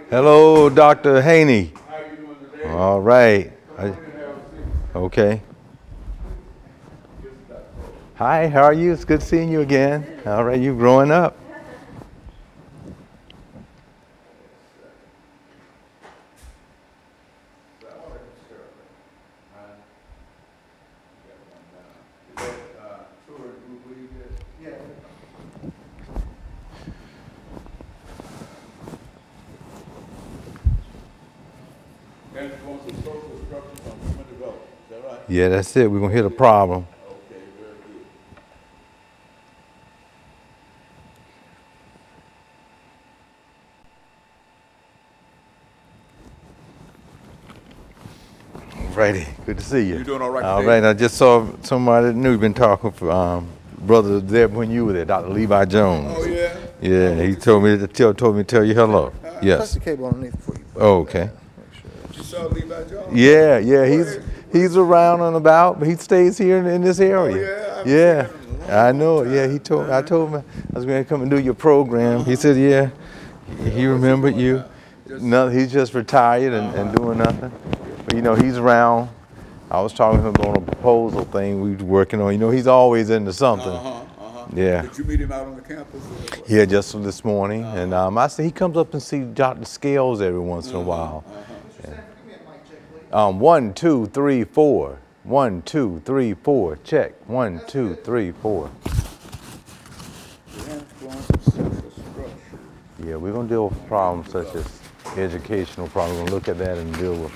Hello, Dr. Haney. How you doing today? All right. Come on in and have a seat. Okay. Hi, how are you? It's good seeing you again. All right, you growing up. Influence of social structures on human development. Is that right? Yeah, that's it. We're going to hit a problem. Okay, very good. Righty. Good to see you. You doing all right All today? right. I just saw somebody new. You've been talking for brother there when you were there, Dr. Levi Jones. Oh, yeah? Yeah, he told me to tell you hello. Press Yes. the cable underneath for you. Oh, okay. You saw Levi Jones? Yeah. He's around and about, but he stays here in this area. Oh, yeah? I know. Yeah, I told him I was going to come and do your program. He said, yeah. He remembered you. No, he's just retired and doing nothing. But you know, he's around. I was talking to him on a proposal thing we was working on. You know, he's always into something. Yeah. Did you meet him out on the campus? Yeah, just this morning. And I said he comes up and see Dr. Scales every once in a while. 1, 2, 3, 4. 1, 2, 3, 4. Check. 1, 2, 3, 4. The influence of social structure. Yeah, we're going to deal with problems such as educational problems. We're going to look at that and deal with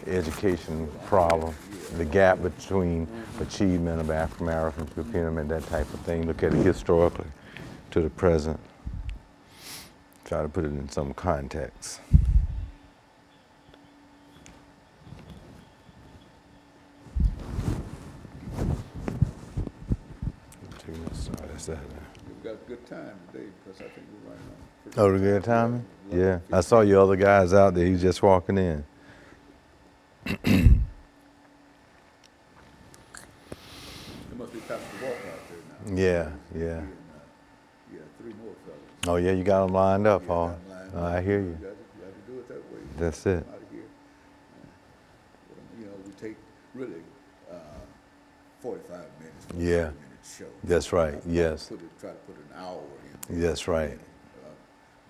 education problem, the gap between achievement of African Americans, pyramid, that type of thing. Look at it historically to the present. Try to put it in some context. We've got a good time today because I think we're running on. Oh, the good timing? Yeah. I saw your other guys out there. He's just walking in. There must be Pastor Walker out there now. Yeah. Yeah, 3 more fellas. Oh, yeah, you got them lined up, Yeah, Paul. got 'em lined Oh, up. I hear you. You got to do it that way. That's it. Out of here. You know, we take really 45 minutes for a Yeah. 30-minute show. That's right, yes. Try to put an hour in. That's right.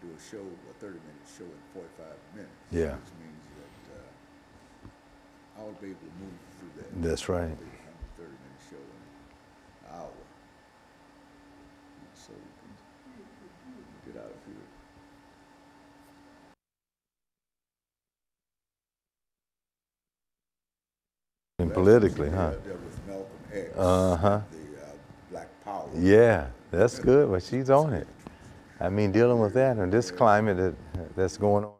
Do a show, a 30-minute show in 45 minutes. Yeah. Which means that I'll be able to move through that. That's right. A 30-minute show in an hour. So we can get out of here. And politically, huh? There was Malcolm X. Uh-huh. The Black Power. Yeah, that's good, but she's on it. I mean, dealing with that and this climate that's going on.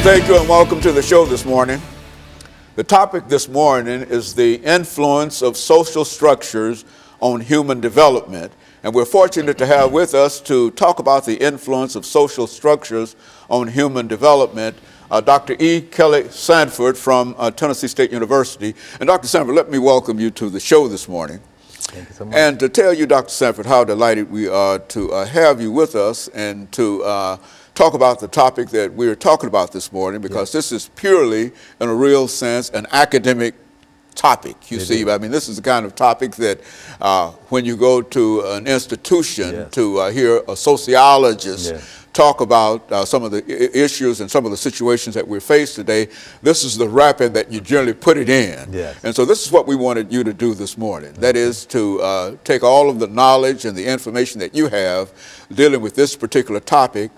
Thank you and welcome to the show this morning. The topic this morning is the influence of social structures on human development. And we're fortunate to have with us to talk about the influence of social structures on human development, Dr. EKSanford from Tennessee State University. And Dr. Sanford, let me welcome you to the show this morning. Thank you so much. And to tell you, Dr. Sanford, how delighted we are to have you with us and to talk about the topic that we're talking about this morning, because this is purely, in a real sense, an academic topic. You see, I mean, this is the kind of topic that when you go to an institution to hear a sociologist talk about some of the issues and some of the situations that we face today, this is the wrapping that you generally put it in. And so this is what we wanted you to do this morning. That is to take all of the knowledge and the information that you have dealing with this particular topic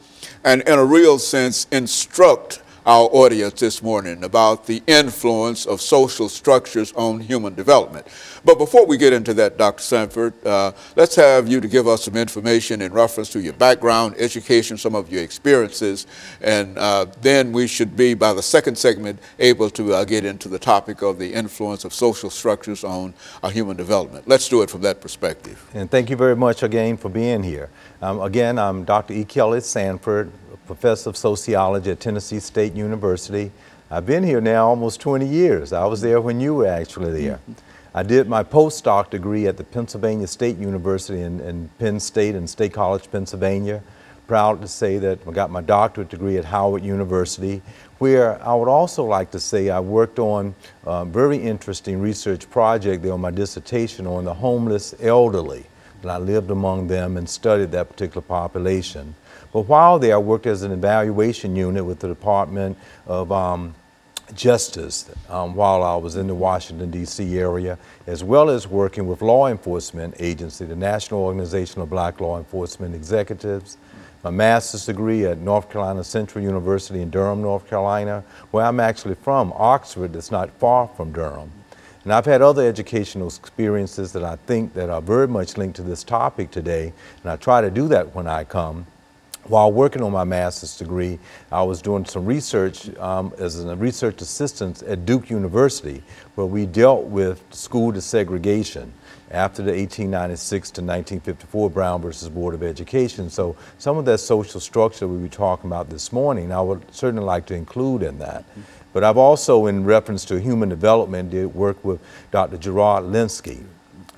and in a real sense instruct our audience this morning about the influence of social structures on human development. But before we get into that, Dr. Sanford, let's have you to give us some information in reference to your background, education, some of your experiences, and then we should be, by the second segment, able to get into the topic of the influence of social structures on our human development. Let's do it from that perspective. And thank you very much again for being here. Again, I'm Dr. EKSanford4, Professor of Sociology at Tennessee State University. I've been here now almost 20 years. I was there when you were actually there. I did my postdoc degree at the Pennsylvania State University in Penn State and State College, Pennsylvania. Proud to say that I got my doctorate degree at Howard University, where I would also like to say I worked on a very interesting research project there on my dissertation on the homeless elderly. And I lived among them and studied that particular population. But while there, I worked as an evaluation unit with the Department of Justice while I was in the Washington, D.C. area, as well as working with law enforcement agency, the National Organization of Black Law Enforcement Executives. My master's degree at North Carolina Central University in Durham, North Carolina, where I'm actually from, Oxford, that's not far from Durham. And I've had other educational experiences that I think that are very much linked to this topic today, and I try to do that when I come. While working on my master's degree, I was doing some research as a research assistant at Duke University, where we dealt with school desegregation after the 1896 to 1954 Brown versus Board of Education. So some of that social structure we were talking about this morning, I would certainly like to include in that. But I've also, in reference to human development, did work with Dr. Gerard Linsky,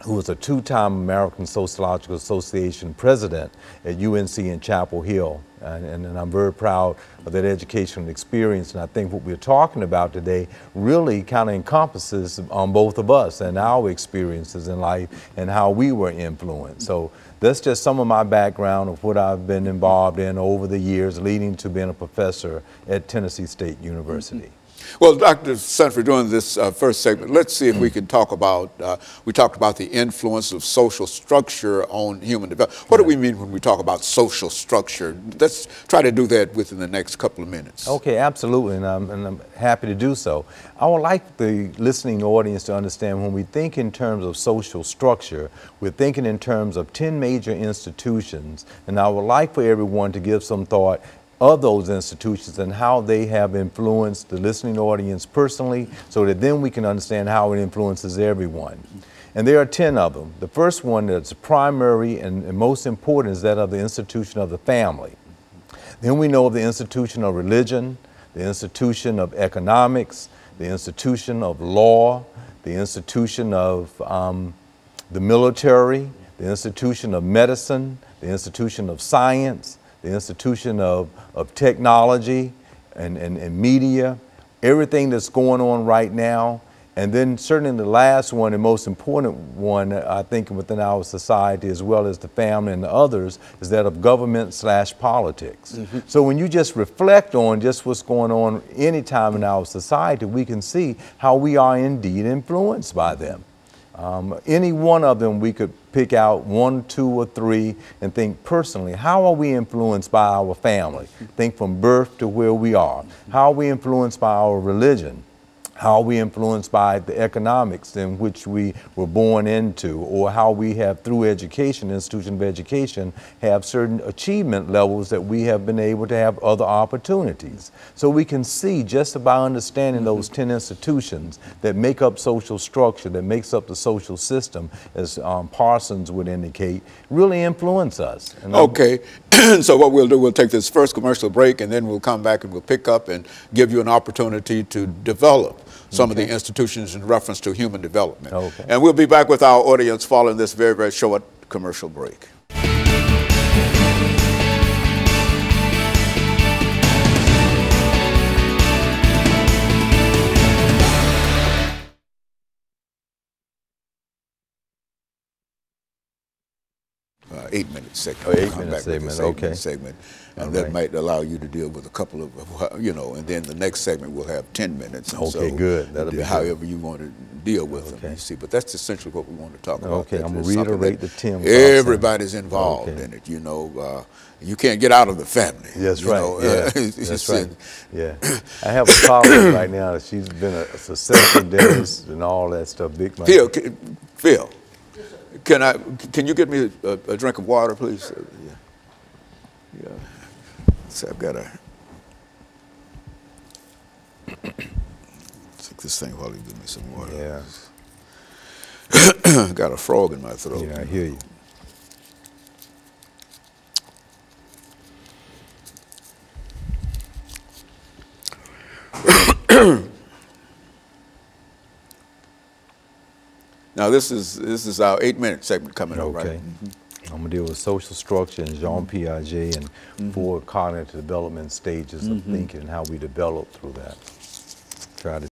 who was a two-time American Sociological Association president at UNC in Chapel Hill. And I'm very proud of that educational experience. And I think what we're talking about today really kind of encompasses on both of us and our experiences in life and how we were influenced. So that's just some of my background of what I've been involved in over the years, leading to being a professor at Tennessee State University. Well, Dr. Sanford, during this first segment, let's see if we can talk about, we talked about the influence of social structure on human development. What do we mean when we talk about social structure? Let's try to do that within the next couple of minutes. Okay, absolutely, and I'm happy to do so. I would like the listening audience to understand when we think in terms of social structure, we're thinking in terms of 10 major institutions, and I would like for everyone to give some thought of those institutions and how they have influenced the listening audience personally, so that then we can understand how it influences everyone. And there are 10 of them. The first one that's primary and most important is that of the institution of the family. Then we know of the institution of religion, the institution of economics, the institution of law, the institution of the military, the institution of medicine, the institution of science, the institution of technology and media, everything that's going on right now. And then certainly the last one, and most important one, I think within our society as well as the family and the others, is that of government/politics. So when you just reflect on just what's going on any time in our society, we can see how we are indeed influenced by them. Any one of them we could pick out 1, 2, or 3 and think personally, how are we influenced by our family? Think from birth to where we are. How are we influenced by our religion? How are we influenced by the economics in which we were born into, or how we have, through education, institution of education, have certain achievement levels that we have been able to have other opportunities. So we can see just by understanding those 10 institutions that make up social structure, that makes up the social system, as Parsons would indicate, really influence us. And okay, so what we'll do, we'll take this first commercial break, and then we'll come back and we'll pick up and give you an opportunity to develop some of the institutions in reference to human development. Okay. And we'll be back with our audience following this very, very short commercial break. 8-minute segment. Oh, We'll 8-minute come back segment, with this 8-minute okay. segment, and All that right. might allow you to deal with a couple of, and then the next segment will have 10 minutes. And Okay, so good. That'll be however good. you want to deal with them, Okay. you see. But that's essentially what we want to talk about. Okay, That I'm gonna is something reiterate that the Tim. everybody's involved Okay. in it, you know. You can't get out of the family. That's you right. know. Yeah, that's right. Yeah, I have a colleague right now that she's been a successful dentist and all that stuff. Big money. Phil, can you get me a drink of water, please? Yeah. So I've got to take this thing while you give me some water. Yeah. Got a frog in my throat. Yeah, I hear you. Now this is our 8-minute segment coming up, right? Okay. I'm gonna deal with social structure and Jean Piaget and 4 cognitive development stages of thinking and how we develop through that. Try to